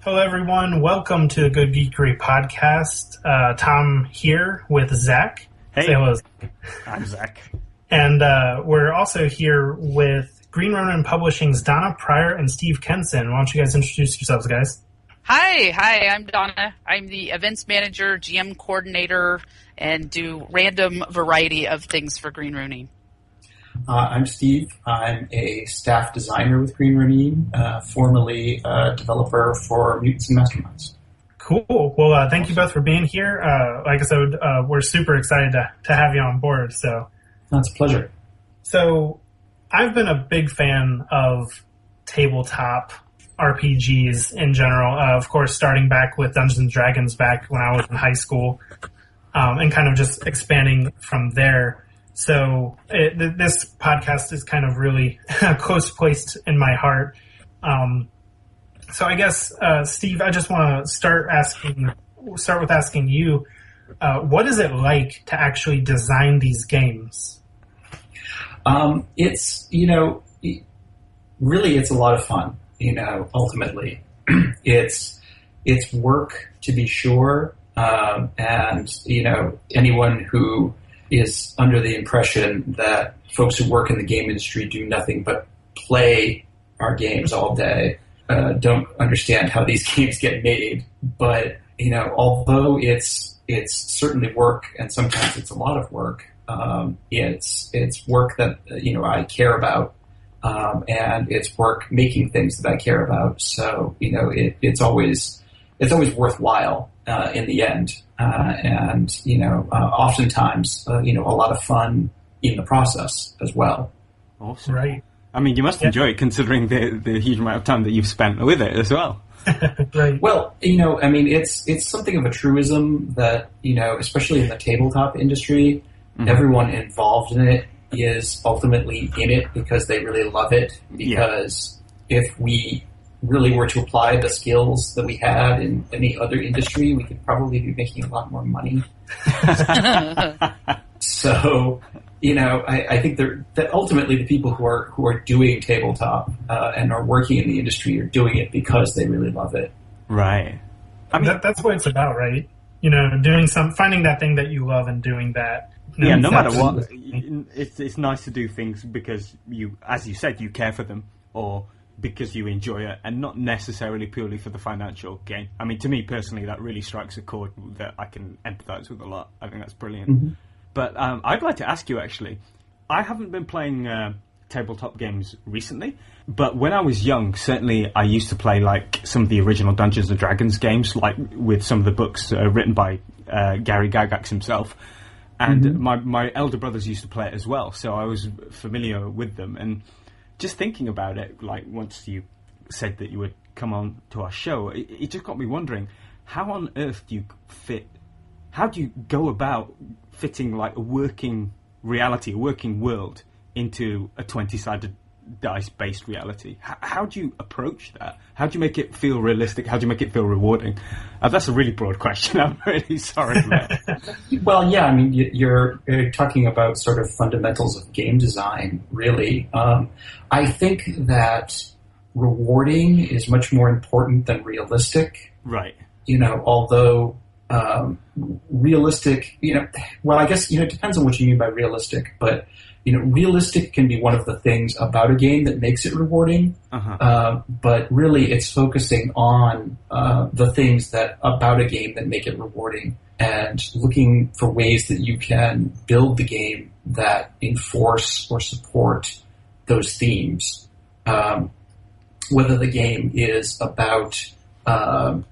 Hello, everyone. Welcome to the Good Geekery podcast. Tom here with Zak. Hey. Say hello. I'm Zak. And we're also here with Green Ronin Publishing's Donna Pryor and Steve Kenson. Why don't you guys introduce yourselves, guys? Hi, I'm Donna. I'm the events manager, GM coordinator, and do random variety of things for Green Ronin. I'm Steve. I'm a staff designer with Green Ronin, formerly a developer for Mutants and Masterminds. Cool. Well, thank you both for being here. Like I said, we're super excited to have you on board. So That's a pleasure. So I've been a big fan of tabletop RPGs in general. Of course, starting back with Dungeons and Dragons back when I was in high school, and kind of just expanding from there. So this podcast is kind of really close placed in my heart. So I guess, Steve, I just want to start with asking you, what is it like to actually design these games? It's a lot of fun, ultimately. It's work, to be sure, and, anyone who is under the impression that folks who work in the game industry do nothing but play our games all day don't understand how these games get made. But, although it's certainly work, and sometimes it's a lot of work, it's work that, I care about, and it's work making things that I care about. So, it's always worthwhile in the end. And oftentimes, a lot of fun in the process as well. Awesome. Right. I mean, you must enjoy it considering the huge amount of time that you've spent with it as well. Right. Well, it's something of a truism that, especially in the tabletop industry, everyone involved in it is ultimately in it because they really love it. Because if we really were to apply the skills that we had in any other industry, we could probably be making a lot more money. So, I think that ultimately the people who are doing tabletop and are working in the industry are doing it because they really love it. Right. I mean, that's what it's about, right? Finding that thing that you love and doing that. No matter what, it's nice to do things because you, as you said, you care for them, or because you enjoy it, and not necessarily purely for the financial gain. I mean, to me personally, that really strikes a chord that I can empathise with a lot. I think that's brilliant. Mm-hmm. But I'd like to ask you, actually, I haven't been playing tabletop games recently, but when I was young, certainly I used to play like some of the original Dungeons and Dragons games, like with some of the books written by Gary Gygax himself. And my elder brothers used to play it as well, so I was familiar with them. And just thinking about it, like once you said that you would come on to our show, it just got me wondering, how on earth do you go about fitting like a working reality, a working world into a 20-sided dice-based reality? How do you approach that? How do you make it feel realistic? How do you make it feel rewarding? That's a really broad question. I'm really sorry for that. Well, yeah, I mean, you're talking about sort of fundamentals of game design, really. I think that rewarding is much more important than realistic. Right. Although realistic, well, I guess, it depends on what you mean by realistic, but realistic can be one of the things about a game that makes it rewarding, but really it's focusing on the things about a game that make it rewarding and looking for ways that you can build the game that enforce or support those themes. Whether the game is about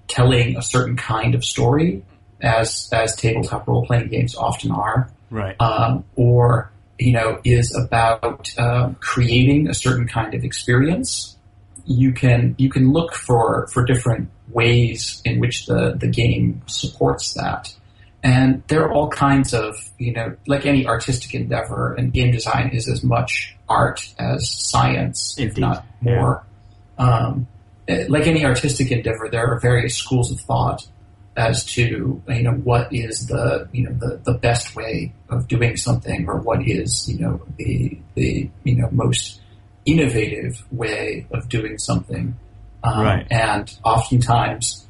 telling a certain kind of story, as tabletop role-playing games often are, right, or is about creating a certain kind of experience. You can look for different ways in which the game supports that. And there are all kinds of, like any artistic endeavor, and game design is as much art as science, if not more. Like any artistic endeavor, there are various schools of thought as to what is the best way of doing something, or what is the most innovative way of doing something. Right. And oftentimes,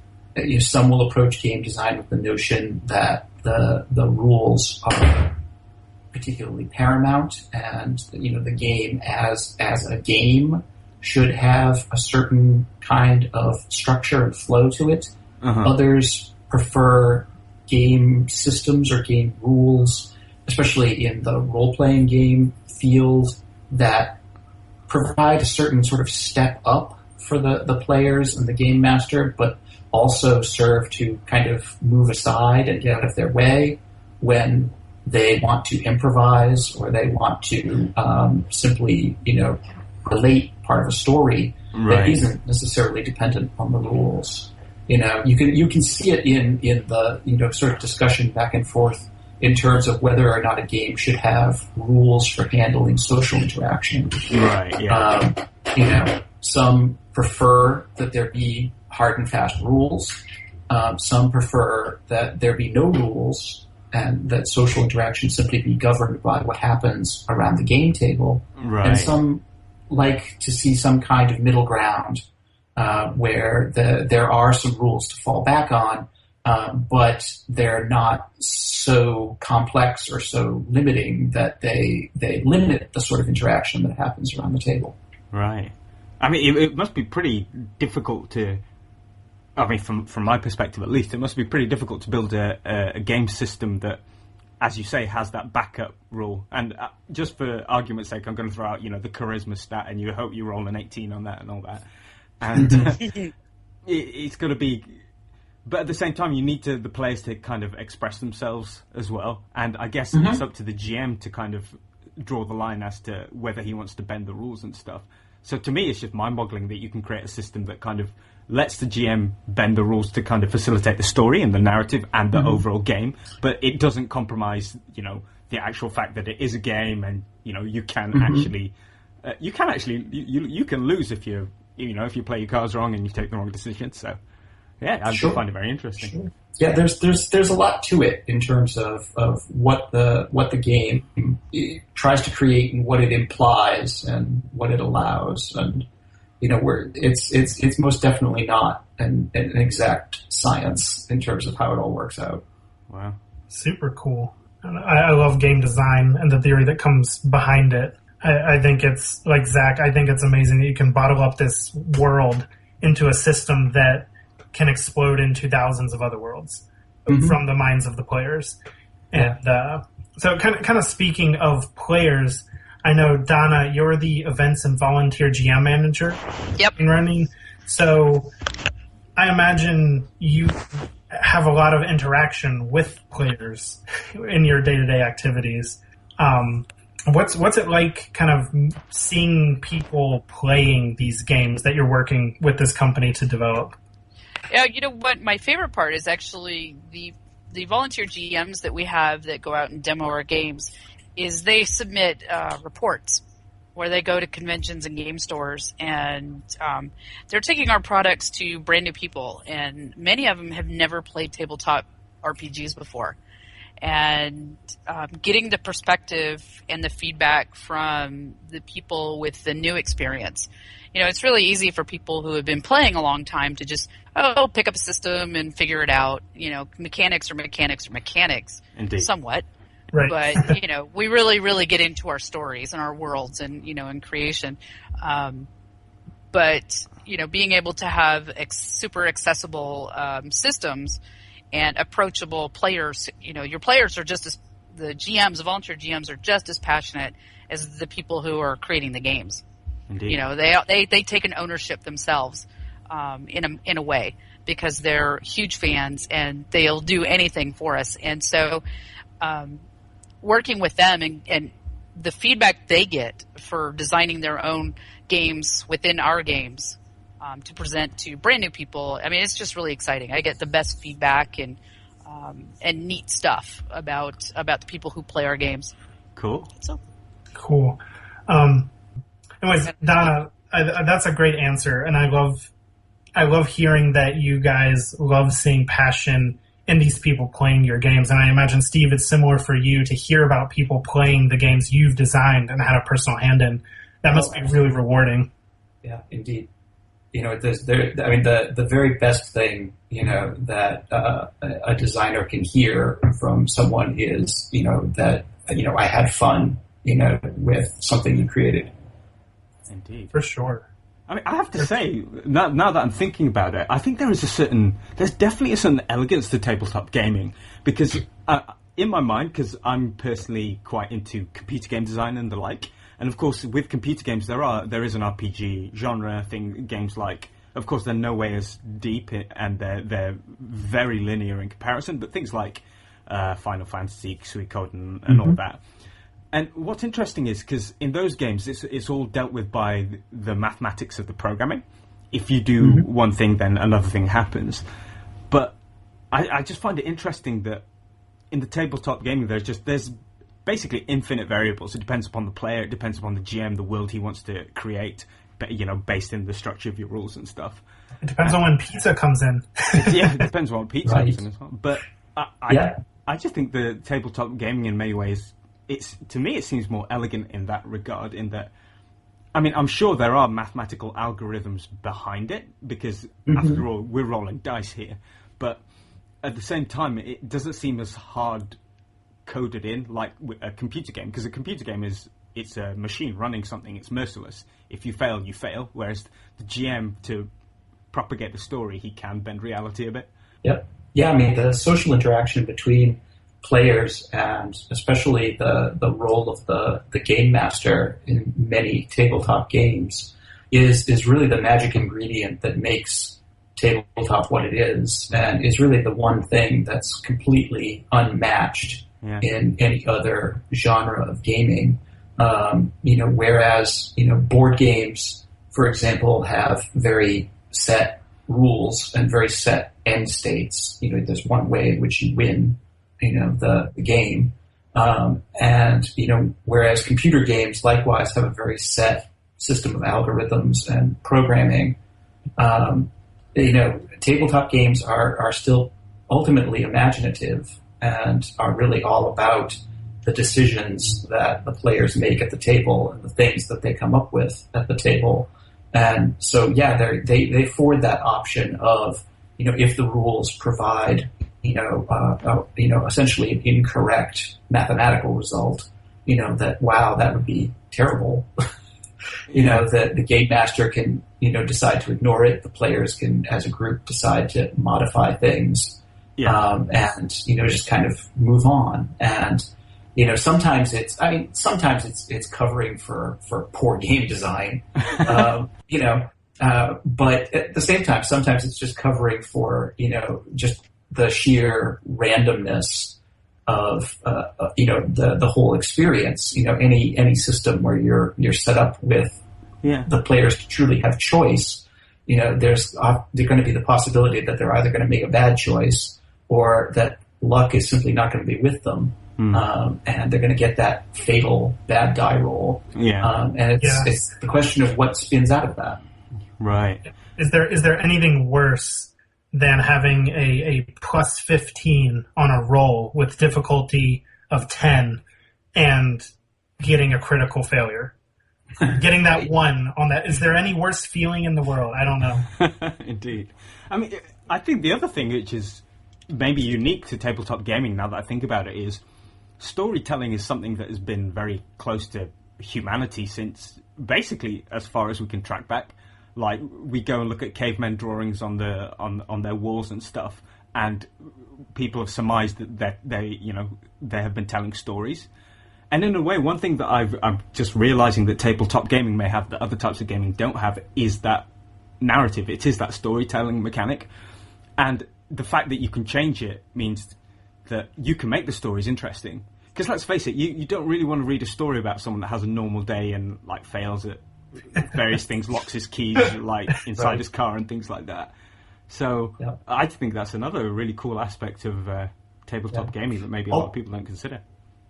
some will approach game design with the notion that the rules are particularly paramount, and the game as a game should have a certain kind of structure and flow to it. Others prefer game systems or game rules, especially in the role-playing game field, that provide a certain sort of step up for the players and the game master, but also serve to kind of move aside and get out of their way when they want to improvise or they want to simply, relate part of a story that isn't necessarily dependent on the rules. You can see it in the sort of discussion back and forth in terms of whether or not a game should have rules for handling social interaction. Right. Yeah. Some prefer that there be hard and fast rules. Some prefer that there be no rules and that social interaction simply be governed by what happens around the game table. Right. And some like to see some kind of middle ground where there are some rules to fall back on, but they're not so complex or so limiting that they limit the sort of interaction that happens around the table. Right. I mean, it must be pretty difficult to... I mean, from my perspective at least, it must be pretty difficult to build a game system that, as you say, has that backup rule. And just for argument's sake, I'm going to throw out, the charisma stat, and you hope you roll an 18 on that and all that. And it's going to be... But at the same time, you need the players to kind of express themselves as well. And I guess it's up to the GM to kind of draw the line as to whether he wants to bend the rules and stuff. So to me, it's just mind-boggling that you can create a system that kind of lets the GM bend the rules to kind of facilitate the story and the narrative and the overall game, but it doesn't compromise, the actual fact that it is a game, and you can actually, you can lose if if you play your cards wrong and you take the wrong decision. So, yeah, I find it very interesting. Sure. Yeah, there's a lot to it in terms of what the game tries to create and what it implies and what it allows, and it's most definitely not an exact science in terms of how it all works out. Wow, super cool. I love game design and the theory that comes behind it. I think it's like Zak. I think it's amazing that you can bottle up this world into a system that can explode into thousands of other worlds from the minds of the players. And so kind of speaking of players, I know, Donna, you're the events and volunteer GM manager. Yep. In running. So I imagine you have a lot of interaction with players in your day-to-day activities. What's it like kind of seeing people playing these games that you're working with this company to develop? Yeah, you know what? My favorite part is actually the volunteer GMs that we have that go out and demo our games. Is they submit reports where they go to conventions and game stores, and they're taking our products to brand new people, and many of them have never played tabletop RPGs before. And getting the perspective and the feedback from the people with the new experience. It's really easy for people who have been playing a long time to just, pick up a system and figure it out. Mechanics are mechanics are mechanics. Indeed. Somewhat. Right. But, we really, really get into our stories and our worlds and, in creation. But, being able to have super accessible systems and approachable players, your players are just as, the GMs, the volunteer GMs are just as passionate as the people who are creating the games. Indeed. They take an ownership themselves in a way, because they're huge fans and they'll do anything for us. And so working with them and the feedback they get for designing their own games within our games to present to brand new people, I mean, it's just really exciting. I get the best feedback and neat stuff about the people who play our games. Cool. So cool. Anyways, Donna, that's a great answer, and I love hearing that you guys love seeing passion in these people playing your games. And I imagine, Steve, it's similar for you to hear about people playing the games you've designed and had a personal hand in. That must be really rewarding. Yeah, indeed. the very best thing, that a designer can hear from someone is, that, I had fun, with something you created. Indeed. For sure. I mean, I have to say, now that I'm thinking about it, I think there's definitely a certain elegance to tabletop gaming, because in my mind, because I'm personally quite into computer game design and the like, and of course with computer games there is an RPG genre thing, games like, of course they're no way as deep and they're very linear in comparison, but things like Final Fantasy, Suikoden and all that. And what's interesting is, because in those games, it's all dealt with by the mathematics of the programming. If you do one thing, then another thing happens. But I just find it interesting that in the tabletop gaming, there's basically infinite variables. It depends upon the player, it depends upon the GM, the world he wants to create, based in the structure of your rules and stuff. It depends on when pizza comes in. It depends on when pizza comes in as well. But I just think the tabletop gaming in many ways, to me, it seems more elegant in that regard, in that, I mean, I'm sure there are mathematical algorithms behind it, because after all, we're rolling dice here. But at the same time, it doesn't seem as hard-coded in like a computer game, because a computer game it's a machine running something, it's merciless. If you fail, you fail, whereas the GM, to propagate the story, he can bend reality a bit. Yep. Yeah, I mean, the social interaction between players, and especially the role of the game master in many tabletop games is really the magic ingredient that makes tabletop what it is, and is really the one thing that's completely unmatched in any other genre of gaming. Whereas board games, for example, have very set rules and very set end states. There's one way in which you win the game. Whereas computer games likewise have a very set system of algorithms and programming. Tabletop games are still ultimately imaginative and are really all about the decisions that the players make at the table and the things that they come up with at the table. And so, they afford that option of, if the rules provide essentially an incorrect mathematical result, that would be terrible. That the game master can, decide to ignore it. The players can, as a group, decide to modify things, and, just kind of move on. And, sometimes it's covering for poor game design, but at the same time, sometimes it's just covering for, just the sheer randomness of the whole experience. Any system where you're set up with the players to truly have choice. There's going to be the possibility that they're either going to make a bad choice or that luck is simply not going to be with them, and they're going to get that fatal bad die roll. And it's the question of what spins out of that. Right. Is there anything worse than having a plus 15 on a roll with difficulty of 10 and getting a critical failure? Getting that one on that. Is there any worse feeling in the world? I don't know. Indeed. I mean, I think the other thing which is maybe unique to tabletop gaming, now that I think about it, is storytelling is something that has been very close to humanity since basically as far as we can track back. Like, we go and look at cavemen drawings on their walls and stuff, and people have surmised that they have been telling stories. And in a way, one thing that I'm just realizing that tabletop gaming may have that other types of gaming don't have is that narrative. It is that storytelling mechanic. And the fact that you can change it means that you can make the stories interesting. Because let's face it, you don't really want to read a story about someone that has a normal day and fails at various things, locks his keys inside his car and things like that. So I think that's another really cool aspect of tabletop gaming that maybe a lot of people don't consider.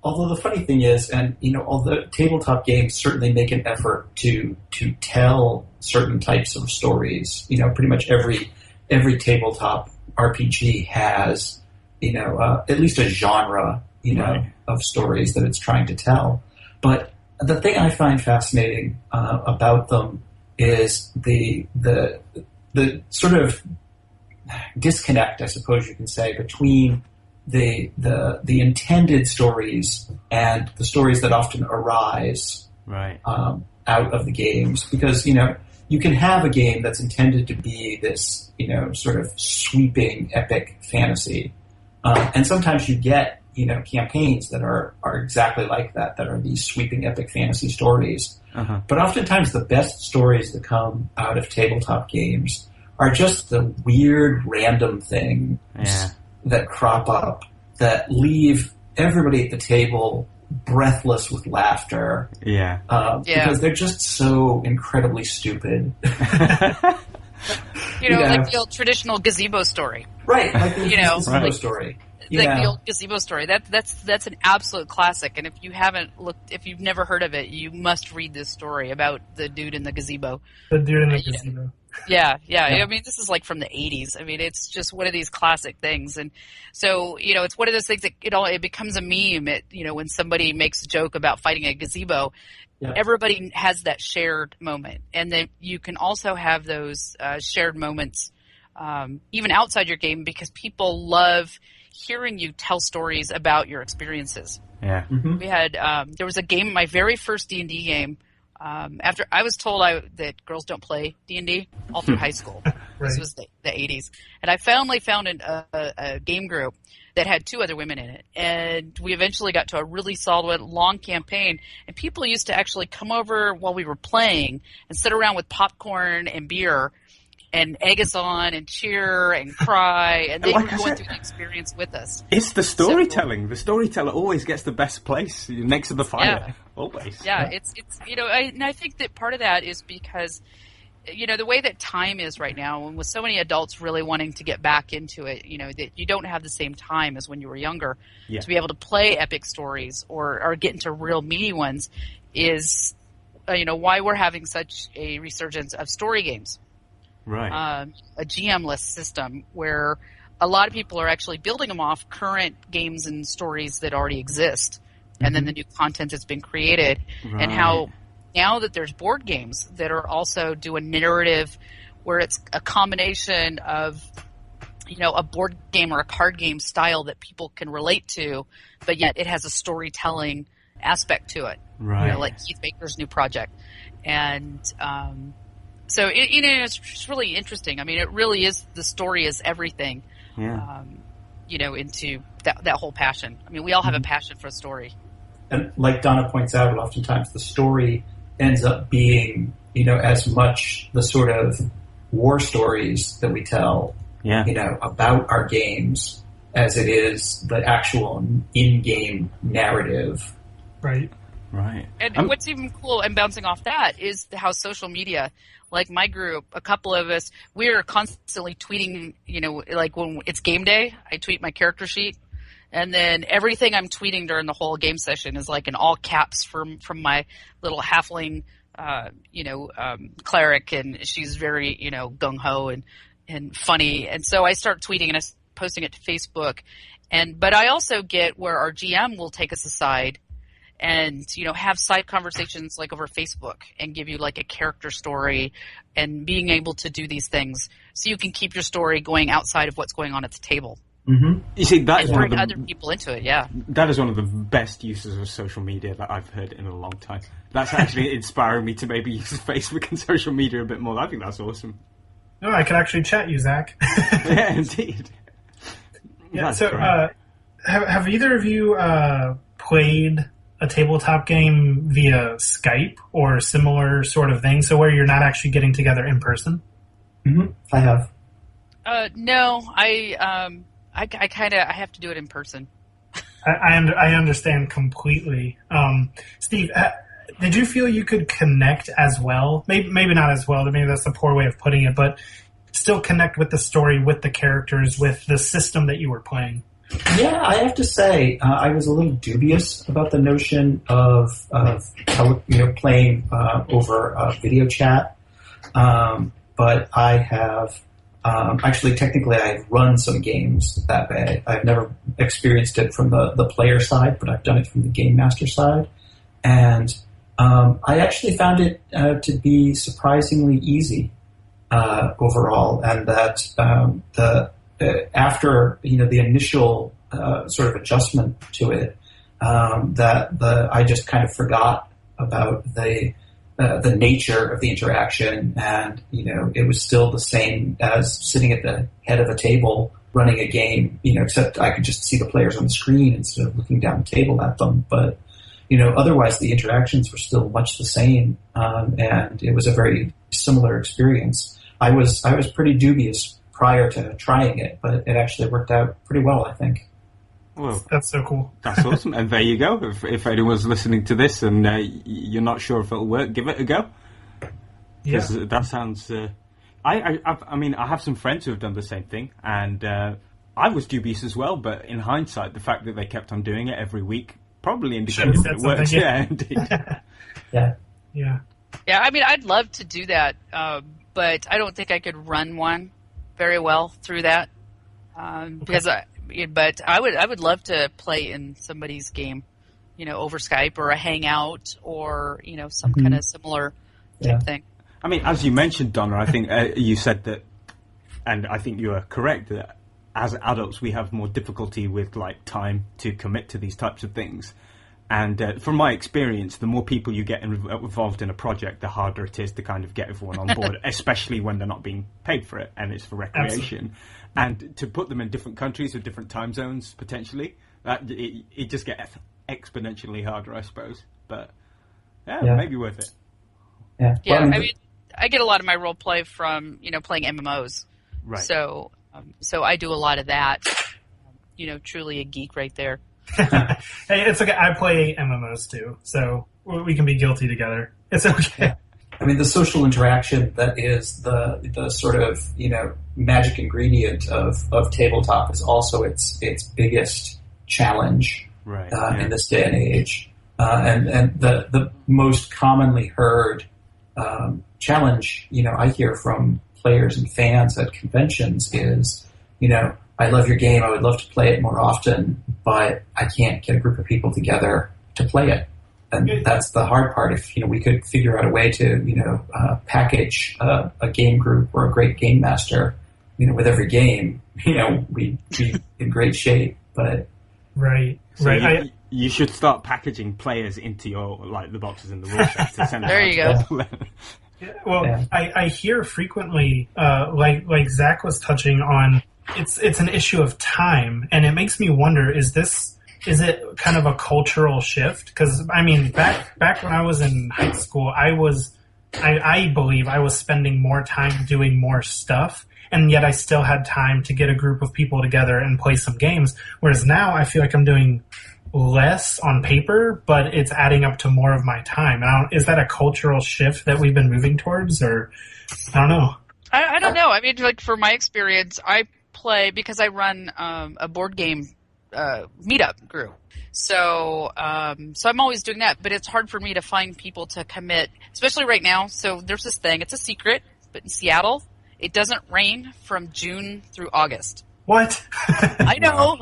Although the funny thing is, and although tabletop games certainly make an effort to tell certain types of stories, pretty much every tabletop RPG has at least a genre of stories that it's trying to tell. But the thing I find fascinating about them is the sort of disconnect, I suppose you can say, between the intended stories and the stories that often arise out of the games. Because, you can have a game that's intended to be this, sort of sweeping epic fantasy. And sometimes you get, campaigns that are exactly like that are these sweeping epic fantasy stories. Uh-huh. But oftentimes the best stories that come out of tabletop games are just the weird random things that crop up that leave everybody at the table breathless with laughter. Because they're just so incredibly stupid. Like the old traditional gazebo story. Right, like the gazebo story. Like the old gazebo story. That's an absolute classic. And if you've never heard of it, you must read this story about the dude in the gazebo. The dude in the gazebo. Yeah. I mean, this is like from the 80s. I mean, it's just one of these classic things. And so, it's one of those things that it becomes a meme. When somebody makes a joke about fighting a gazebo, everybody has that shared moment. And then you can also have those shared moments even outside your game, because people love hearing you tell stories about your experiences. Yeah. Mm-hmm. We had there was a game, my very first D&D game. After I was told that girls don't play D&D all through high school. Right. This was the 80s, and I finally found a game group that had 2 other women in it, and we eventually got to a really solid, long campaign. And people used to actually come over while we were playing and sit around with popcorn and beer and egg us on and cheer and cry, and they were going through the experience with us. It's the storytelling. So, the storyteller always gets the best place next to the fire. Always. Yeah, it's I think that part of that is because the way that time is right now, and with so many adults really wanting to get back into it, that you don't have the same time as when you were younger to be able to play epic stories or get into real meaty ones is why we're having such a resurgence of story games. Right. A GM-less system where a lot of people are actually building them off current games and stories that already exist, and then the new content that's been created, and how now that there's board games that are also doing narrative where it's a combination of a board game or a card game style that people can relate to, but yet it has a storytelling aspect to it. Right. Like Keith Baker's new project. And so it's just really interesting. I mean, it really is, the story is everything. Yeah. Into that whole passion. I mean, we all have a passion for a story. And like Donna points out, oftentimes the story ends up being, as much the sort of war stories that we tell, about our games as it is the actual in-game narrative. Right. Right. And what's even cool, and bouncing off that, is how social media, like my group, a couple of us, we're constantly tweeting, like when it's game day, I tweet my character sheet. And then everything I'm tweeting during the whole game session is like in all caps from my little halfling, cleric, and she's very, gung-ho and funny. And so I start tweeting and posting it to Facebook. But I also get where our GM will take us aside and, have side conversations like over Facebook and give you like a character story, and being able to do these things so you can keep your story going outside of what's going on at the table. Mm-hmm. You see, that is bring other people into it. Yeah, that is one of the best uses of social media that I've heard in a long time. That's actually inspiring me to maybe use Facebook and social media a bit more. I think that's awesome. No, I could actually chat you, Zach. Yeah, indeed. Yeah. So, have either of you played a tabletop game via Skype or similar sort of thing? So where you're not actually getting together in person? Mm-hmm. I have. No, I have to do it in person. I understand completely. Steve, did you feel you could connect as well? Maybe not as well. Maybe that's a poor way of putting it, but still connect with the story, with the characters, with the system that you were playing. Yeah, I have to say, I was a little dubious about the notion of playing over video chat. But I have actually, technically, I've run some games that way. I've never experienced it from the player side, but I've done it from the game master side. And I actually found it to be surprisingly easy overall, and that after the initial sort of adjustment to it, I just kind of forgot about the nature of the interaction, and it was still the same as sitting at the head of a table running a game, except I could just see the players on the screen instead of looking down the table at them. But otherwise the interactions were still much the same, and it was a very similar experience. I was pretty dubious prior to trying it, but it actually worked out pretty well, I think. Well, that's so cool. That's awesome. And there you go. If anyone's listening to this and you're not sure if it'll work, give it a go. Because that sounds... I mean, I have some friends who have done the same thing, and I was dubious as well, but in hindsight, the fact that they kept on doing it every week probably indicates that it works. Yeah, indeed. Yeah. Yeah, I mean, I'd love to do that, but I don't think I could run one very well through that. But I would love to play in somebody's game, over Skype or a Hangout or some kind of similar type thing. I mean, as you mentioned, Donna, I think you said that, and I think you are correct, that as adults we have more difficulty with time to commit to these types of things. And from my experience, the more people you get involved in a project, the harder it is to kind of get everyone on board, especially when they're not being paid for it and it's for recreation. Absolutely. And to put them in different countries with different time zones, potentially, it just gets exponentially harder, I suppose. But, maybe worth it. Yeah, I mean, I get a lot of my role play from, playing MMOs. Right. So I do a lot of that. Truly a geek right there. Hey, it's okay. I play MMOs too, so we can be guilty together. It's okay. Yeah. I mean, the social interaction that is the sort of magic ingredient of tabletop is also its biggest challenge in this day and age. And the most commonly heard challenge I hear from players and fans at conventions is I love your game. I would love to play it more often, but I can't get a group of people together to play it. And that's the hard part. If we could figure out a way to package a game group or a great game master, with every game, we'd be in great shape. But right. You should start packaging players into your the boxes in the rule set to send them. There you go. I hear frequently, like Zak was touching on. It's an issue of time, and it makes me wonder: is it kind of a cultural shift? Because I mean, back when I was in high school, I believe I was spending more time doing more stuff, and yet I still had time to get a group of people together and play some games. Whereas now, I feel like I'm doing less on paper, but it's adding up to more of my time. Is that a cultural shift that we've been moving towards, or I don't know? I don't know. I mean, for my experience, I play because I run a board game meetup group. So I'm always doing that, but it's hard for me to find people to commit, especially right now. So there's this thing, it's a secret, but in Seattle, it doesn't rain from June through August. What? I know.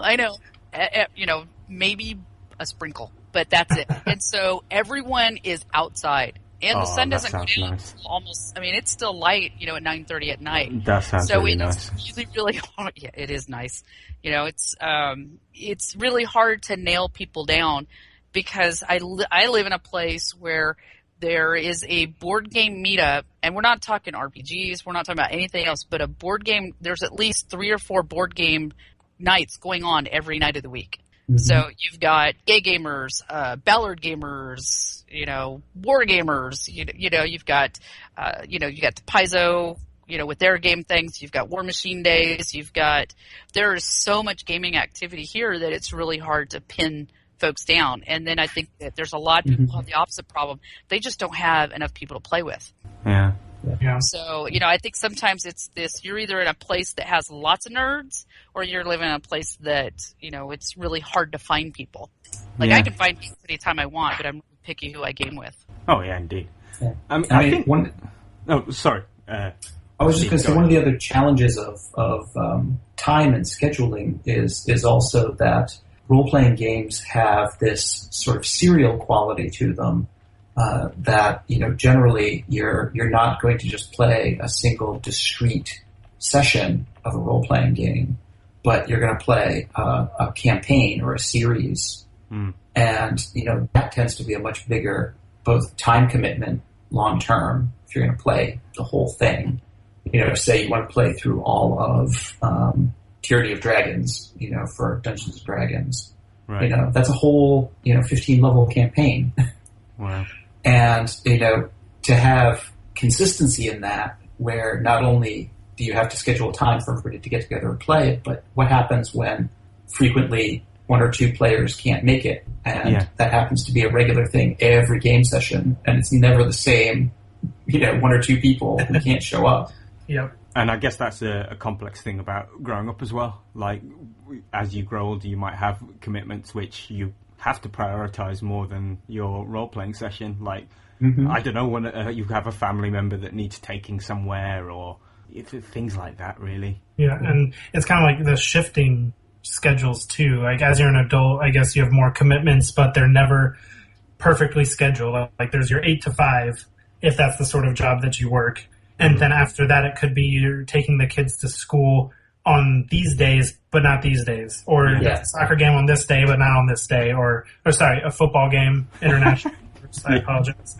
Maybe a sprinkle, but that's it. And so everyone is outside. And the sun doesn't go down until almost. I mean, it's still light, at 9:30 at night. That sounds really nice. So it's really hard. Yeah, it is nice. It's really hard to nail people down because I live in a place where there is a board game meetup, and we're not talking RPGs, we're not talking about anything else, but a board game. There's at least 3 or 4 board game nights going on every night of the week. Mm-hmm. So you've got gay gamers, Ballard gamers, war gamers, you've got, you got the Paizo, with their game things, you've got War Machine Days, there is so much gaming activity here that it's really hard to pin folks down. And then I think that there's a lot of people who have the opposite problem. They just don't have enough people to play with. Yeah. Yeah. So, I think sometimes it's this, you're either in a place that has lots of nerds or you're living in a place that, it's really hard to find people. I can find people anytime I want, but I'm picky who I game with. Oh, yeah, indeed. Yeah. I think one... Oh, sorry. I was just going to say, one of the other challenges of time and scheduling is also that role-playing games have this sort of serial quality to them. that generally you're not going to just play a single discrete session of a role-playing game, but you're going to play a campaign or a series. And that tends to be a much bigger both time commitment long term if you're going to play the whole thing. Say you want to play through all of Tyranny of Dragons, for Dungeons and Dragons. Right. That's a whole 15-level campaign. Wow. And to have consistency in that, where not only do you have to schedule time for everybody to get together and play it, but what happens when frequently one or two players can't make it, and that happens to be a regular thing every game session, and it's never the same, one or two people who can't show up. Yep. And I guess that's a complex thing about growing up as well. Like, as you grow older, you might have commitments which you have to prioritize more than your role-playing session. Like, I don't know, when you have a family member that needs taking somewhere, or things like that, really. Yeah, and it's kind of like the shifting schedules, too. Like, as you're an adult, I guess you have more commitments, but they're never perfectly scheduled. Like, there's your 8 to 5, if that's the sort of job that you work. And then after that, it could be you're taking the kids to school on these days, but not these days. Or a soccer game on this day, but not on this day. Or sorry, a football game, international. I apologize.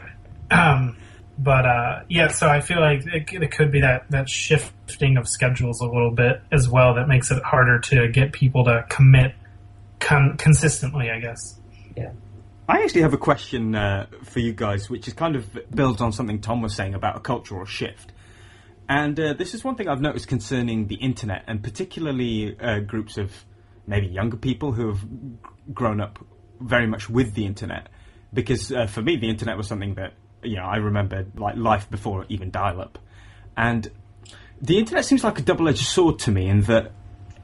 So I feel like it could be that shifting of schedules a little bit as well that makes it harder to get people to commit consistently, I guess. Yeah. I actually have a question for you guys, which is kind of builds on something Tom was saying about a cultural shift. And this is one thing I've noticed concerning the internet, and particularly groups of maybe younger people who have grown up very much with the internet. Because for me, the internet was something that, I remember like life before even dial-up. And the internet seems like a double-edged sword to me in that,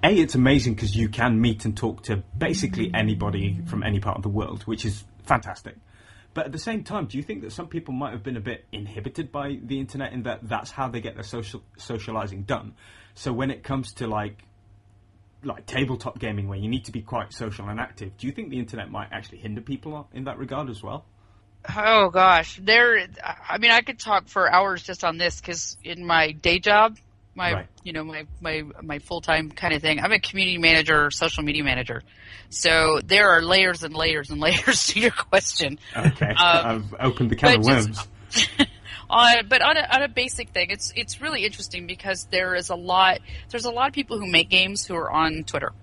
A, it's amazing because you can meet and talk to basically anybody from any part of the world, which is fantastic. But at the same time, do you think that some people might have been a bit inhibited by the internet in that that's how they get their socializing done? So when it comes to like tabletop gaming, where you need to be quite social and active, do you think the internet might actually hinder people in that regard as well? Oh gosh, I could talk for hours just on this, because in my day job, my full-time kind of thing, I'm a community manager, social media manager. So there are layers and layers and layers to your question. Okay, I've opened the can of worms. But on a basic thing, it's really interesting because there's a lot of people who make games who are on Twitter.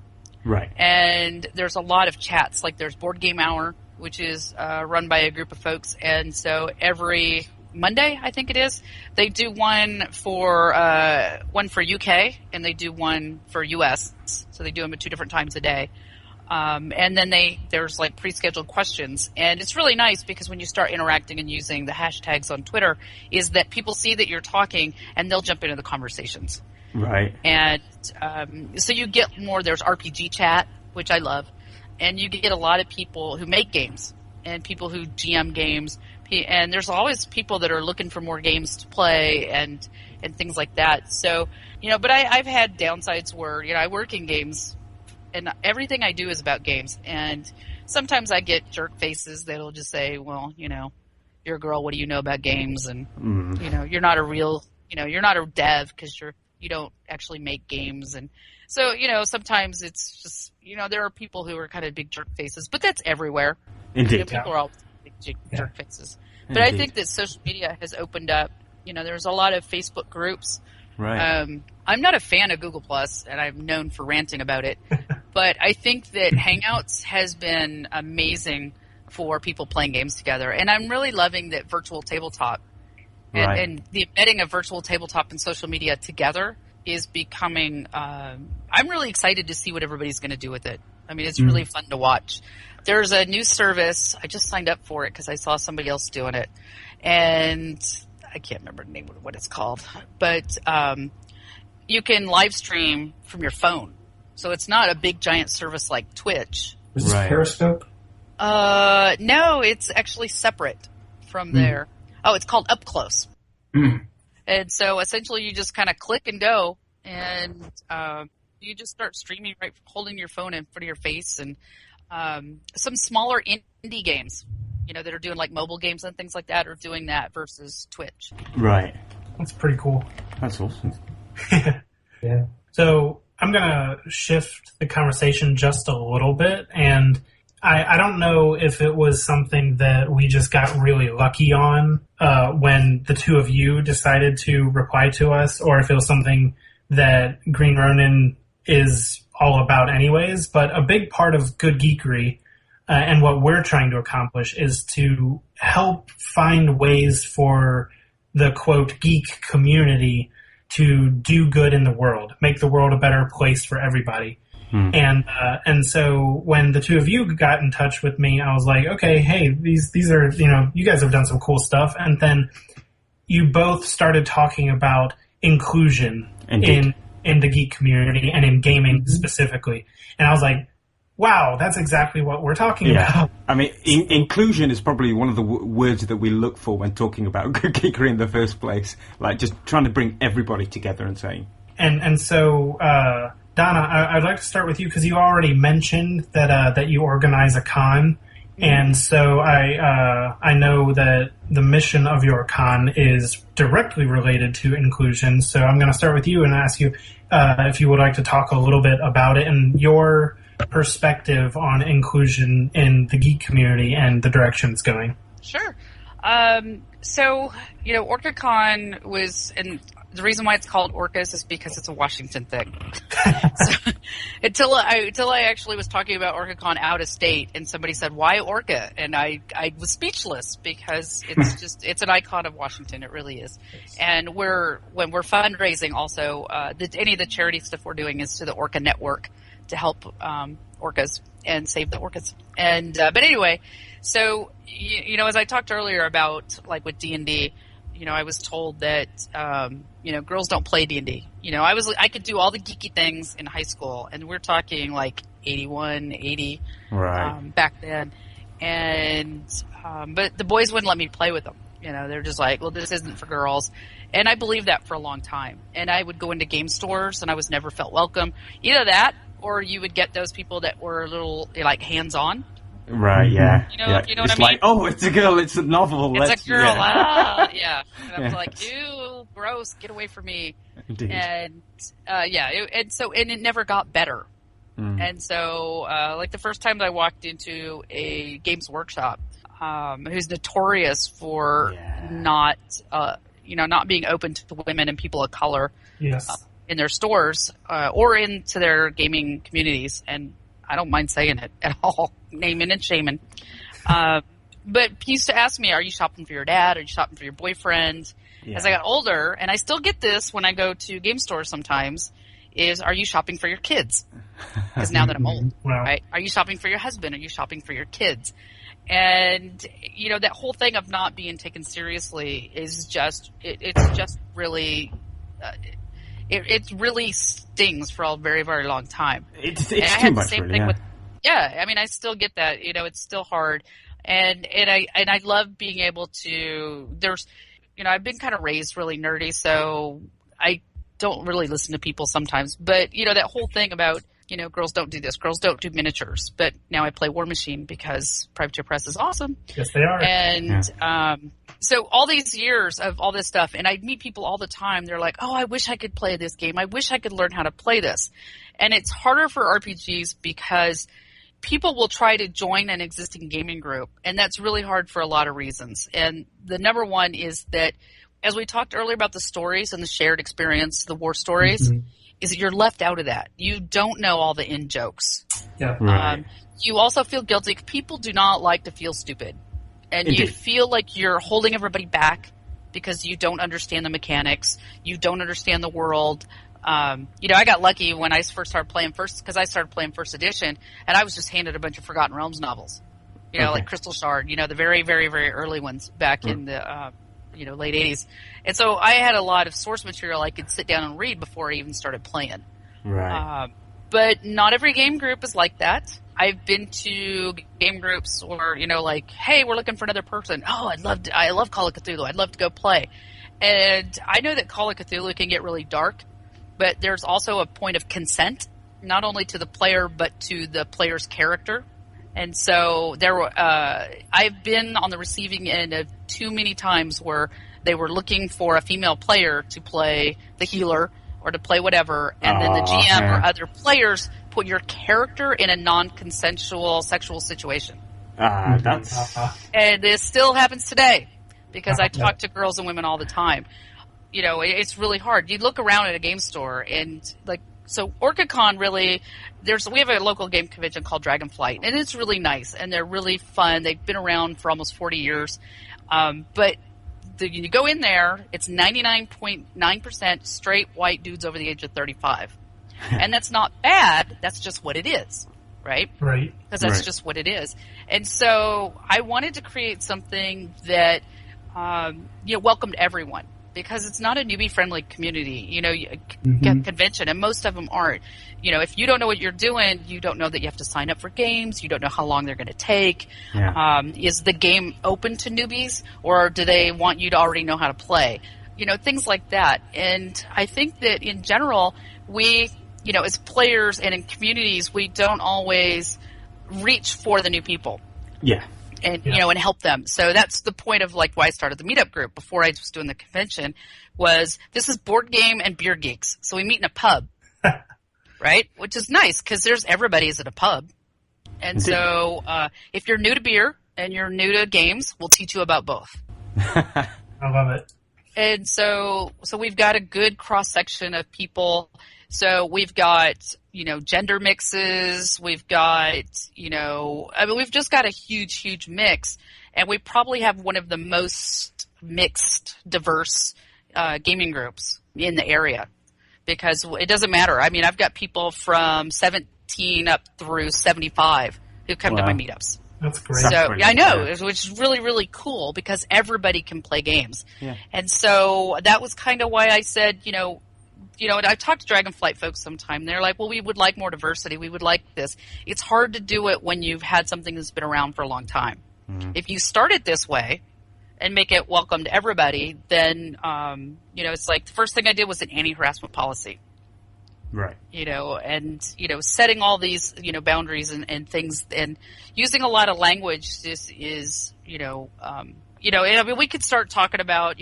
Right. And there's a lot of chats, like there's Board Game Hour, which is run by a group of folks, and so every Monday, I think it is, they do one for UK, and they do one for US. So they do them at 2 different times a day. And then there's like pre-scheduled questions, and it's really nice because when you start interacting and using the hashtags on Twitter, is that people see that you're talking and they'll jump into the conversations. Right. And so you get more. There's RPG chat, which I love, and you get a lot of people who make games and people who GM games. And there's always people that are looking for more games to play and things like that. So, but I've had downsides where, I work in games and everything I do is about games. And sometimes I get jerk faces that'll just say, well, you're a girl, what do you know about games? And, you're not a real, you're not a dev because you don't actually make games. And so, sometimes it's just, there are people who are kind of big jerk faces, but that's everywhere. Indeed. People are all big jerk faces. But I think that social media has opened up, there's a lot of Facebook groups. Right. I'm not a fan of Google Plus, and I'm known for ranting about it. But I think that Hangouts has been amazing for people playing games together. And I'm really loving that virtual tabletop and the embedding of virtual tabletop and social media together is becoming I'm really excited to see what everybody's going to do with it. I mean, it's really fun to watch. There's a new service. I just signed up for it because I saw somebody else doing it. And I can't remember the name of what it's called. But you can live stream from your phone. So it's not a big, giant service like Twitch. Is this Periscope? No, it's actually separate from there. Oh, it's called Up Close. And so essentially you just kind of click and go, and you just start streaming holding your phone in front of your face, and some smaller indie games. that are doing like mobile games and things like that are doing that versus Twitch. Right. That's pretty cool. That's awesome. Yeah. So I'm going to shift the conversation just a little bit, and I don't know if it was something that we just got really lucky on when the two of you decided to reply to us, or if it was something that Green Ronin is all about anyways. But a big part of Good Geekery and what we're trying to accomplish is to help find ways for the, quote, geek community to do good in the world, make the world a better place for everybody. And so when the two of you got in touch with me, I was like, okay, hey, these are, you guys have done some cool stuff. And then you both started talking about inclusion in the geek community and in gaming specifically. And I was like, wow, that's exactly what we're talking about. I mean, inclusion is probably one of the words that we look for when talking about Geekery in the first place. Like, just trying to bring everybody together and saying. And so, Donna, I'd like to start with you because you already mentioned that you organize a con. And so I know that the mission of your con is directly related to inclusion. So I'm going to start with you and ask you if you would like to talk a little bit about it and your perspective on inclusion in the geek community and the direction it's going. Sure. So, OrcaCon was, and the reason why it's called Orcas is because it's a Washington thing. So, until I actually was talking about OrcaCon out of state, and somebody said, "Why Orca?" And I was speechless because it's an icon of Washington. It really is. And when we're fundraising, also any of the charity stuff we're doing is to the Orca Network to help orcas and save the orcas. And but anyway, so as I talked earlier about like with D&D. I was told that, girls don't play D&D. I could do all the geeky things in high school, and we're talking like 81, 80 back then. And but the boys wouldn't let me play with them. They're just like, well, this isn't for girls. And I believed that for a long time. And I would go into game stores, and I was never felt welcome. Either that, or you would get those people that were a little like hands-on. Right, yeah. You know what I mean? It's like, oh, it's a girl, it's a novel. It's a girl, yeah. And I was like, ew, gross, get away from me. Indeed. And, and it never got better. And so, like the first time that I walked into a games workshop, who's notorious for not being open to women and people of color in their stores, or into their gaming communities, and I don't mind saying it at all, naming and shaming. But he used to ask me, are you shopping for your dad? Are you shopping for your boyfriend? As I got older, and I still get this when I go to game stores sometimes, is are you shopping for your kids? Because now that I'm old, right? Are you shopping for your husband? Are you shopping for your kids? And, that whole thing of not being taken seriously is just, it's just really... It really stings for a very, very long time. It's too much, really, I still get that. It's still hard, and I love being able to. I've been kind of raised really nerdy, so I don't really listen to people sometimes. But that whole thing about girls don't do this, girls don't do miniatures. But now I play War Machine because Privateer Press is awesome. Yes, they are. And so all these years of all this stuff, and I meet people all the time. They're like, "Oh, I wish I could play this game. I wish I could learn how to play this." And it's harder for RPGs because people will try to join an existing gaming group, and that's really hard for a lot of reasons. And the number one is that, as we talked earlier about the stories and the shared experience, the war stories, is that you're left out of that. You don't know all the in jokes. Yeah. Right. You also feel guilty. People do not like to feel stupid. And Indeed. You feel like you're holding everybody back because you don't understand the mechanics. You don't understand the world. I got lucky when I first started playing because I started playing first edition, and I was just handed a bunch of Forgotten Realms novels. Like Crystal Shard, the very, very, very early ones back in the late 80s. And so I had a lot of source material I could sit down and read before I even started playing. Right. But not every game group is like that. I've been to game groups where, hey, we're looking for another person. Oh, I love Call of Cthulhu. I'd love to go play. And I know that Call of Cthulhu can get really dark, but there's also a point of consent, not only to the player, but to the player's character. And so I've been on the receiving end of too many times where they were looking for a female player to play the healer or to play whatever, and then the GM or other players put your character in a non-consensual sexual situation. And this still happens today because I talk to girls and women all the time. You know, it's really hard. You look around at a game store and so OrcaCon really, we have a local game convention called Dragonflight, and it's really nice, and they're really fun. They've been around for almost 40 years. But you go in there, it's 99.9% straight white dudes over the age of 35. And that's not bad. That's just what it is, right? Right. Because that's just what it is. And so I wanted to create something that, welcomed everyone. Because it's not a newbie-friendly community, convention, and most of them aren't. You know, if you don't know what you're doing, you don't know that you have to sign up for games. You don't know how long they're going to take. Yeah. Is the game open to newbies, or do they want you to already know how to play? You know, things like that. And I think that in general, we, as players and in communities, we don't always reach for the new people. Yeah. And and help them. So that's the point of why I started the meetup group before I was doing the convention. Was this is board game and beer geeks, so we meet in a pub, right? Which is nice because everybody's at a pub, and so if you're new to beer and you're new to games, we'll teach you about both. I love it. And so we've got a good cross section of people. So we've got, gender mixes. We've got, we've just got a huge mix. And we probably have one of the most mixed, diverse gaming groups in the area. Because it doesn't matter. I mean, I've got people from 17 up through 75 who come to my meetups. That's great. So I know, which is really, really cool because everybody can play games. Yeah. And so that was kind of why I said, and I've talked to Dragonflight folks sometime. They're like, well, we would like more diversity. We would like this. It's hard to do it when you've had something that's been around for a long time. Mm-hmm. If you start it this way and make it welcome to everybody, then, it's like the first thing I did was an anti-harassment policy. Right. And setting all these, boundaries and things and using a lot of language is, we could start talking about,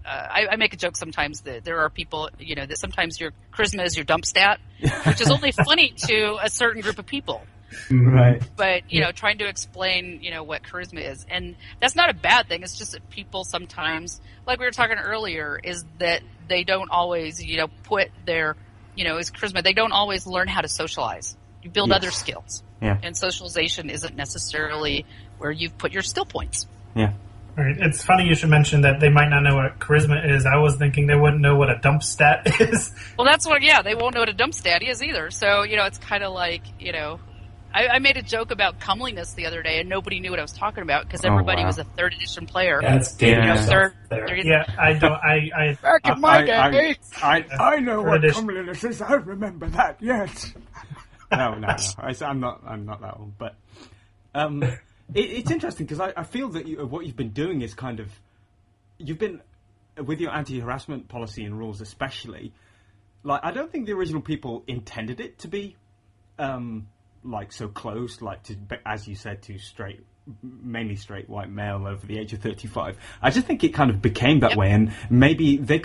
I make a joke sometimes that there are people, that sometimes your charisma is your dump stat, which is only funny to a certain group of people. Right. But, trying to explain, what charisma is. And that's not a bad thing. It's just that people sometimes, like we were talking earlier, is that they don't always, put their, is charisma. They don't always learn how to socialize. You build other skills. Yeah. And socialization isn't necessarily where you've put your skill points. Yeah. Right. It's funny you should mention that they might not know what charisma is. I was thinking they wouldn't know what a dump stat is. Well, that's what, they won't know what a dump stat is either. So, it's kind of like, I made a joke about comeliness the other day, and nobody knew what I was talking about because everybody was a 3rd edition player. That's dangerous. I don't. Back in my day. I know what comeliness is. I remember that. Yes. No. I'm not that old, but it's interesting because I feel that what you've been doing is kind of you've been with your anti-harassment policy and rules, especially. Like, I don't think the original people intended it to be. So close, as you said, to mainly straight white male over the age of 35. I just think it kind of became that way, and maybe there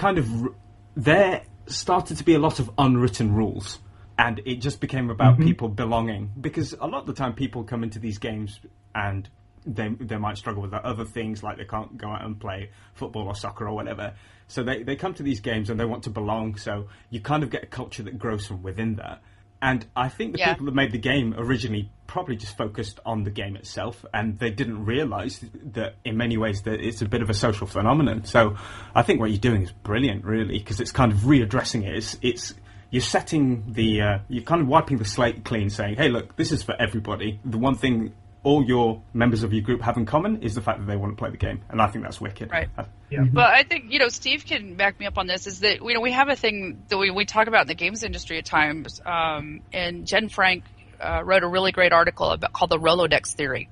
started to be a lot of unwritten rules, and it just became about people belonging, because a lot of the time people come into these games and they might struggle with other things, like they can't go out and play football or soccer or whatever. So they come to these games and they want to belong, so you kind of get a culture that grows from within that. And I think the people that made the game originally probably just focused on the game itself, and they didn't realise that in many ways that it's a bit of a social phenomenon. So I think what you're doing is brilliant, really, because it's kind of readdressing it. It's you're setting you're kind of wiping the slate clean, saying, hey, look, this is for everybody. The one thing all your members of your group have in common is the fact that they want to play the game, and I think that's wicked. Right. But I think, Steve can back me up on this, is that, we have a thing that we talk about in the games industry at times, and Jen Frank wrote a really great article called the Rolodex Theory.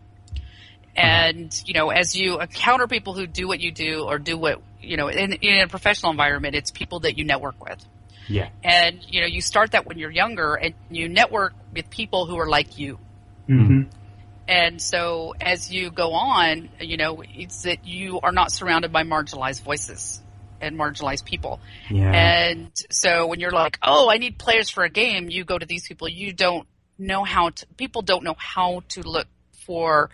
And, as you encounter people who do what you do, or do what, in a professional environment, it's people that you network with. Yeah. And, you start that when you're younger, and you network with people who are like you. Mm-hmm. And so as you go on, it's that you are not surrounded by marginalized voices and marginalized people. Yeah. And so when you're like, oh, I need players for a game, you go to these people. You don't know people don't know how to look for,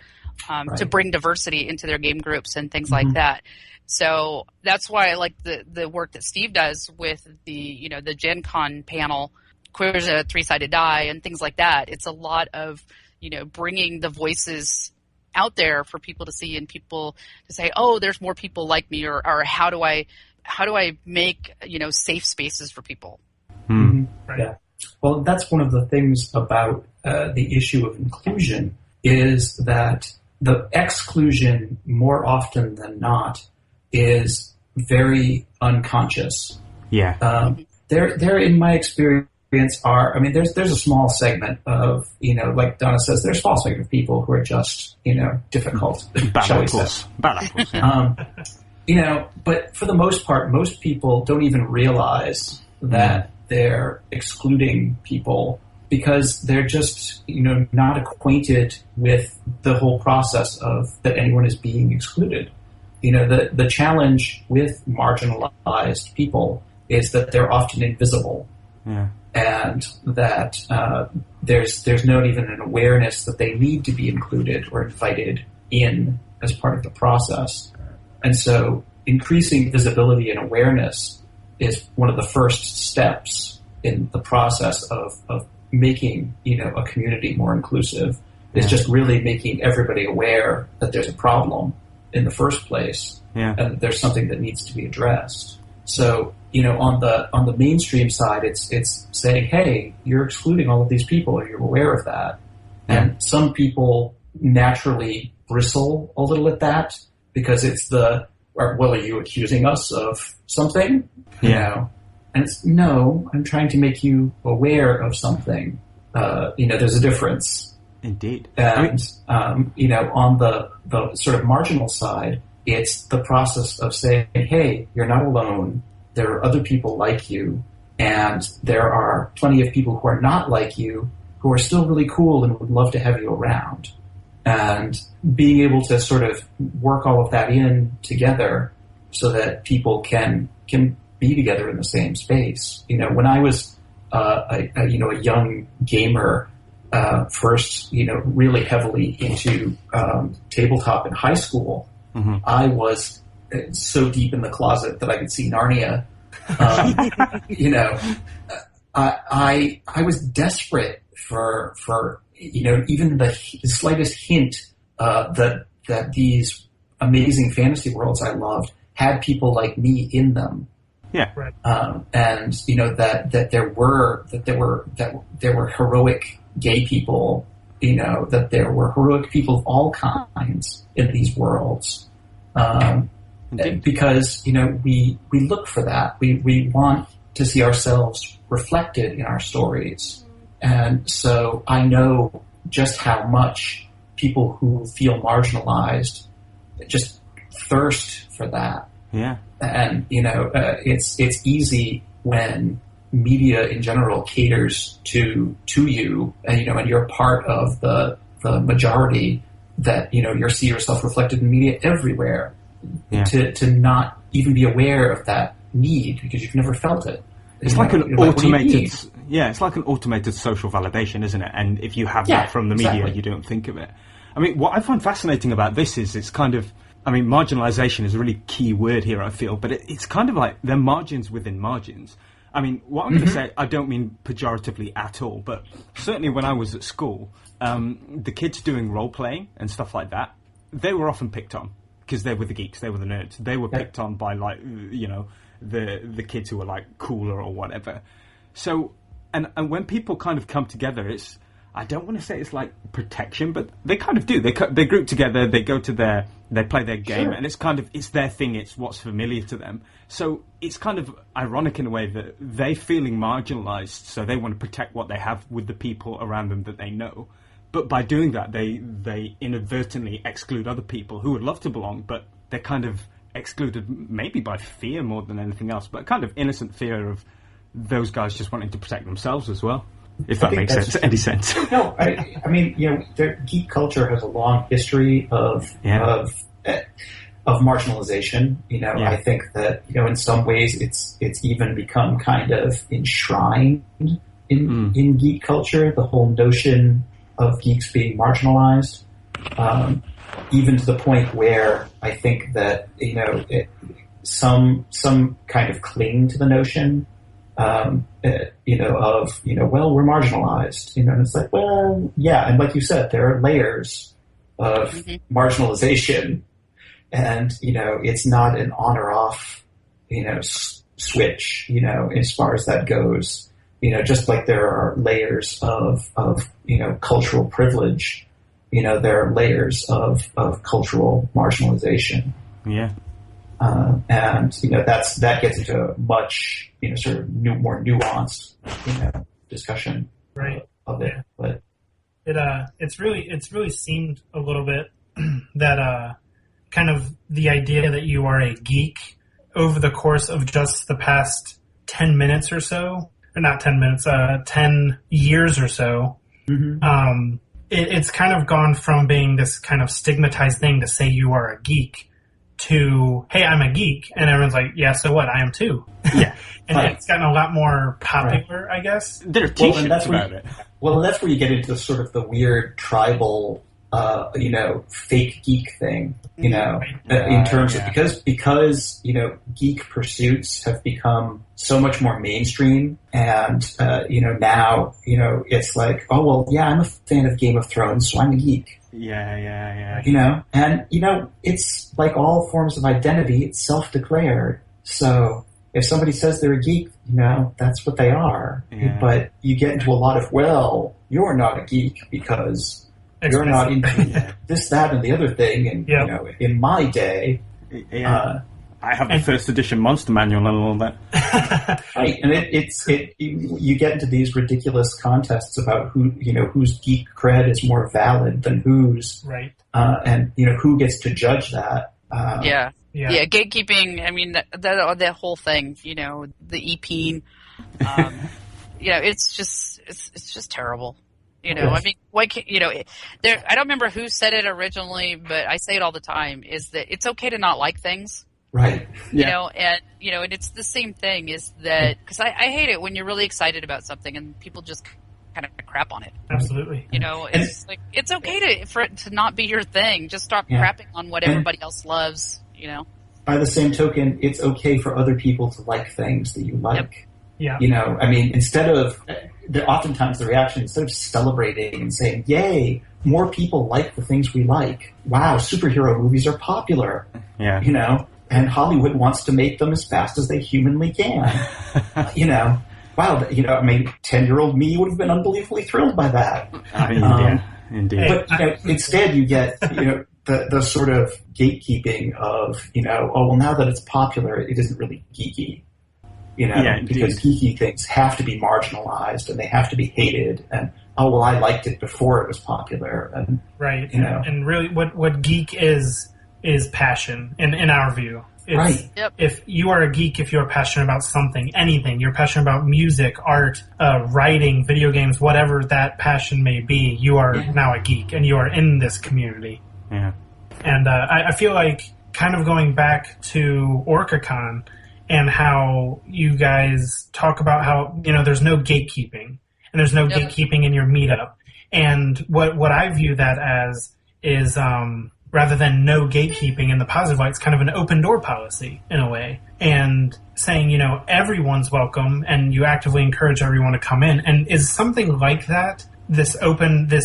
to bring diversity into their game groups and things like that. So that's why I like the work that Steve does with the Gen Con panel, Queer's a Three-Sided Die and things like that. It's a lot of, bringing the voices out there for people to see and people to say, oh, there's more people like me, or how do I make, safe spaces for people? Right. Yeah. Well, that's one of the things about the issue of inclusion is that the exclusion more often than not is very unconscious. Yeah. There, in my experience, there's a small segment of, like Donna says, there's a small segment of people who are just, difficult. Bad apples. Yeah. But for the most part, most people don't even realize that they're excluding people because they're just, not acquainted with the whole process of that anyone is being excluded. The challenge with marginalized people is that they're often invisible. Yeah. And that there's not even an awareness that they need to be included or invited in as part of the process. And so increasing visibility and awareness is one of the first steps in the process of making, a community more inclusive. It's just really making everybody aware that there's a problem in the first place and that there's something that needs to be addressed. So, on the mainstream side, it's saying, hey, you're excluding all of these people. Are you aware of that? And some people naturally bristle a little at that because it's are you accusing us of something? Yeah. And it's, no, I'm trying to make you aware of something. There's a difference. Indeed. And, on the sort of marginal side, it's the process of saying, hey, you're not alone. There are other people like you, and there are plenty of people who are not like you who are still really cool and would love to have you around. And being able to sort of work all of that in together so that people can be together in the same space. When I was a young gamer, first, really heavily into tabletop in high school, I was so deep in the closet that I could see Narnia. I was desperate for even the slightest hint that these amazing fantasy worlds I loved had people like me in them. Yeah. Right. And that there were heroic gay people. That there were heroic people of all kinds in these worlds. Because, we look for that. We want to see ourselves reflected in our stories. And so I know just how much people who feel marginalized just thirst for that. Yeah. And, it's easy when media in general caters to you, and you're part of the majority that, you see yourself reflected in media everywhere. Yeah. To not even be aware of that need because you've never felt it. It's like an automated, it's like an automated social validation, isn't it? And if you have that from the media, you don't think of it. I mean, what I find fascinating about this is it's kind of, marginalization is a really key word here, I feel, but it's kind of like they're margins within margins. I mean, what I'm going to say, I don't mean pejoratively at all, but certainly when I was at school, the kids doing role-playing and stuff like that, they were often picked on. Because they were the geeks, they were the nerds. They were picked on by, the kids who were, cooler or whatever. So, and when people kind of come together, I don't want to say it's like protection, but they kind of do. They group together, they play their game, and it's their thing, it's what's familiar to them. So it's kind of ironic in a way that they're feeling marginalized, so they want to protect what they have with the people around them that they know. But by doing that, they inadvertently exclude other people who would love to belong, but they're kind of excluded maybe by fear more than anything else, but kind of innocent fear of those guys just wanting to protect themselves as well. If that makes any sense. No, I mean, geek culture has a long history of marginalization. I think that in some ways it's even become kind of enshrined in geek culture. The whole notion of geeks being marginalized, even to the point where I think that some kind of cling to the notion. Well, we're marginalized, and it's like, well, yeah, and like you said, there are layers of marginalization, and it's not an on or off, switch, as far as that goes, just like there are layers of cultural privilege, there are layers of cultural marginalization. Yeah. And that gets into a much sort of more nuanced discussion of it. But it's really seemed a little bit that kind of the idea that you are a geek over the course of just the past 10 minutes or so, or not 10 minutes, 10 years or so. Mm-hmm. It's kind of gone from being this kind of stigmatized thing to say you are a geek to, hey, I'm a geek, and everyone's like, yeah, so what? I am too. Yeah. And it's gotten a lot more popular, I guess. There are t-shirts about it. Well, that's where you get into sort of the weird tribal, fake geek thing, in terms of, because, geek pursuits have become so much more mainstream, and, now, it's like, oh, well, yeah, I'm a fan of Game of Thrones, so I'm a geek. Yeah. And, it's like all forms of identity, it's self-declared. So if somebody says they're a geek, that's what they are. Yeah. But you get into a lot of, well, you're not a geek because you're not into this, that, and the other thing. And, in my day... I have the first edition monster manual and all that. Right, and you get into these ridiculous contests about whose geek cred is more valid than whose, right? And who gets to judge that. Yeah, gatekeeping. I mean, that whole thing. The EP. It's just terrible. I mean, why can't I don't remember who said it originally, but I say it all the time. Is that it's okay to not like things. Right. And it's the same thing is that, because I hate it when you're really excited about something and people just kind of crap on it. Absolutely. It's like, it's okay for it to not be your thing. Just stop crapping on what everybody else loves, By the same token, it's okay for other people to like things that you like. Yep. Yeah. I mean, oftentimes the reaction, instead of celebrating and saying, yay, more people like the things we like. Wow, superhero movies are popular. Yeah. And Hollywood wants to make them as fast as they humanly can. Wow, 10-year-old me would have been unbelievably thrilled by that. Indeed. But, instead you get, the sort of gatekeeping of, now that it's popular, it isn't really geeky. Because geeky things have to be marginalized and they have to be hated. And, I liked it before it was popular. And, right. And really what geek is passion in our view. Right. Yep. If you are a geek, if you're passionate about something, anything, you're passionate about music, art, writing, video games, whatever that passion may be, you are now a geek and you are in this community. Yeah. And I feel like kind of going back to OrcaCon and how you guys talk about how, there's no gatekeeping and there's no gatekeeping in your meetup. And what I view that as is, rather than no gatekeeping in the positive light, it's kind of an open door policy in a way. And saying, everyone's welcome and you actively encourage everyone to come in. And is something like that, this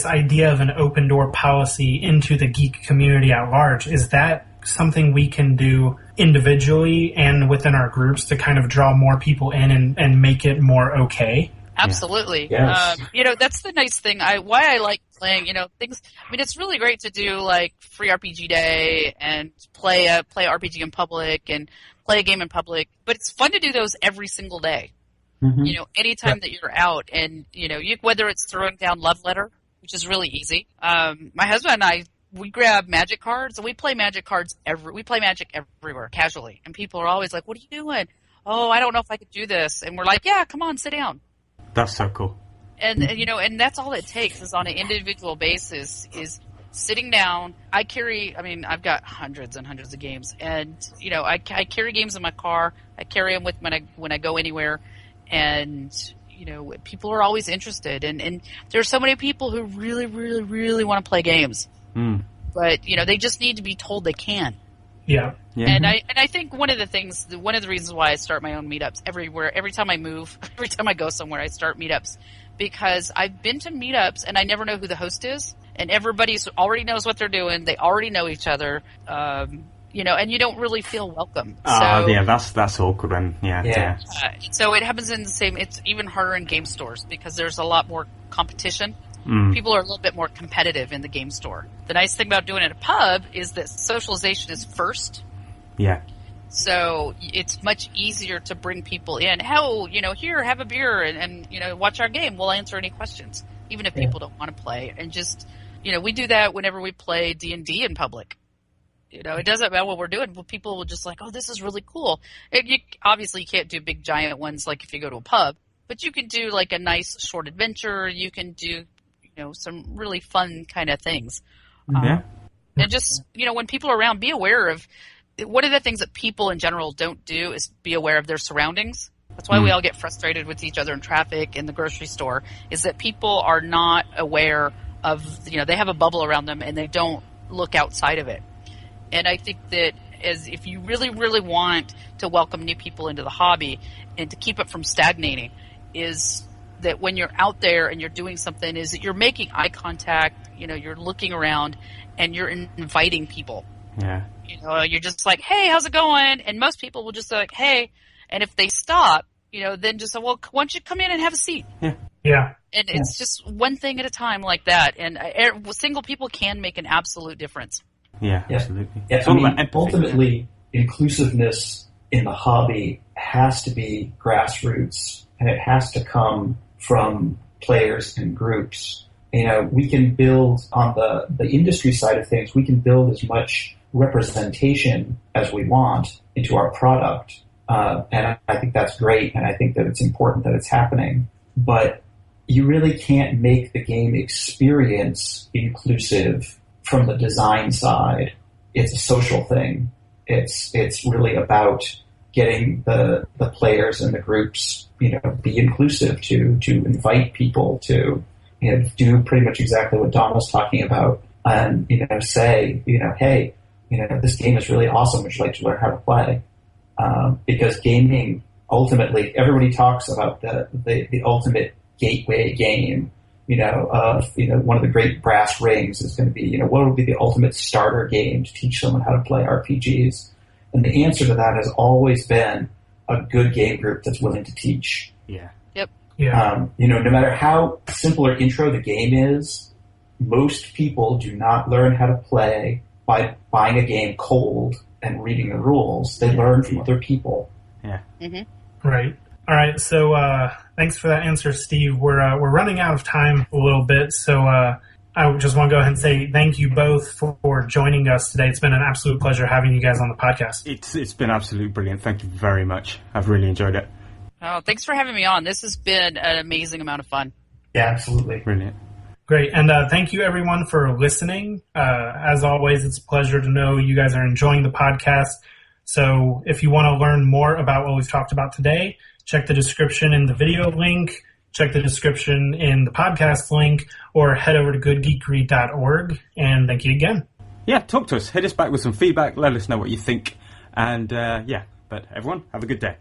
idea of an open door policy into the geek community at large, is that something we can do individually and within our groups to kind of draw more people in and make it more okay? Absolutely. Yes. That's the nice thing. Why I like playing, things. I mean, it's really great to do like free RPG day and play RPG in public and play a game in public. But it's fun to do those every single day. Mm-hmm. Anytime that you're out, and whether it's throwing down love letter, which is really easy. My husband and I, we grab magic cards and we play magic cards we play magic everywhere casually, and people are always like, "What are you doing?" "Oh, I don't know if I could do this," and we're like, "Yeah, come on, sit down." That's so cool. And and that's all it takes is on an individual basis is sitting down. I've got hundreds and hundreds of games, and I carry games in my car. I carry them with when I go anywhere, and people are always interested, and there's so many people who really, really, really want to play games, but they just need to be told they can. Yeah. And I think one of the reasons why I start my own meetups every time I move, every time I go somewhere, I start meetups because I've been to meetups and I never know who the host is, and everybody already knows what they're doing. They already know each other, and you don't really feel welcome. That's awkward. So it happens in the same. It's even harder in game stores because there's a lot more competition. People are a little bit more competitive in the game store. The nice thing about doing it at a pub is that socialization is first. Yeah. So it's much easier to bring people in. Here, have a beer and watch our game. We'll answer any questions, even if people don't want to play. And just, we do that whenever we play D&D in public. It doesn't matter what we're doing, but people will just oh, this is really cool. Obviously, you can't do big giant ones like if you go to a pub, but you can do a nice short adventure. You can do, some really fun kind of things. And just, when people are around, be aware of, one of the things that people in general don't do is be aware of their surroundings. That's why we all get frustrated with each other in traffic in the grocery store, is that people are not aware of, they have a bubble around them and they don't look outside of it. And I think that if you really, really want to welcome new people into the hobby and to keep it from stagnating, is that when you're out there and you're doing something, is that you're making eye contact, you're looking around and you're inviting people. Yeah. You're just hey, how's it going? And most people will just say hey. And if they stop, then just say, well, why don't you come in and have a seat? Yeah. Yeah. And it's just one thing at a time like that. And single people can make an absolute difference. Yeah, absolutely. Yeah, ultimately, inclusiveness in the hobby has to be grassroots, and it has to come from players and groups. We can build on the industry side of things. We can build as much representation as we want into our product, and I think that's great, and I think that it's important that it's happening. But you really can't make the game experience inclusive from the design side. It's a social thing. It's really about getting the players and the groups, be inclusive, to invite people to, do pretty much exactly what Don was talking about, and say, hey, this game is really awesome. Would you like to learn how to play? Because gaming, ultimately, everybody talks about the ultimate gateway game. One of the great brass rings is going to be, what would be the ultimate starter game to teach someone how to play RPGs? And the answer to that has always been a good game group that's willing to teach. Yeah. Yep. Yeah. No matter how simple or intro the game is, most people do not learn how to play by buying a game cold and reading the rules. They learn from other people. Yeah. Mm-hmm. Right. All right. So thanks for that answer, Steve. We're running out of time a little bit, so I just want to go ahead and say thank you both for joining us today. It's been an absolute pleasure having you guys on the podcast. It's been absolutely brilliant. Thank you very much. I've really enjoyed it. Oh, thanks for having me on. This has been an amazing amount of fun. Yeah, absolutely. Brilliant. Great. And thank you, everyone, for listening. As always, it's a pleasure to know you guys are enjoying the podcast. So if you want to learn more about what we've talked about today, check the description in the video link, check the description in the podcast link, or head over to goodgeekery.org. And thank you again. Yeah, talk to us. Hit us back with some feedback. Let us know what you think. And but everyone, have a good day.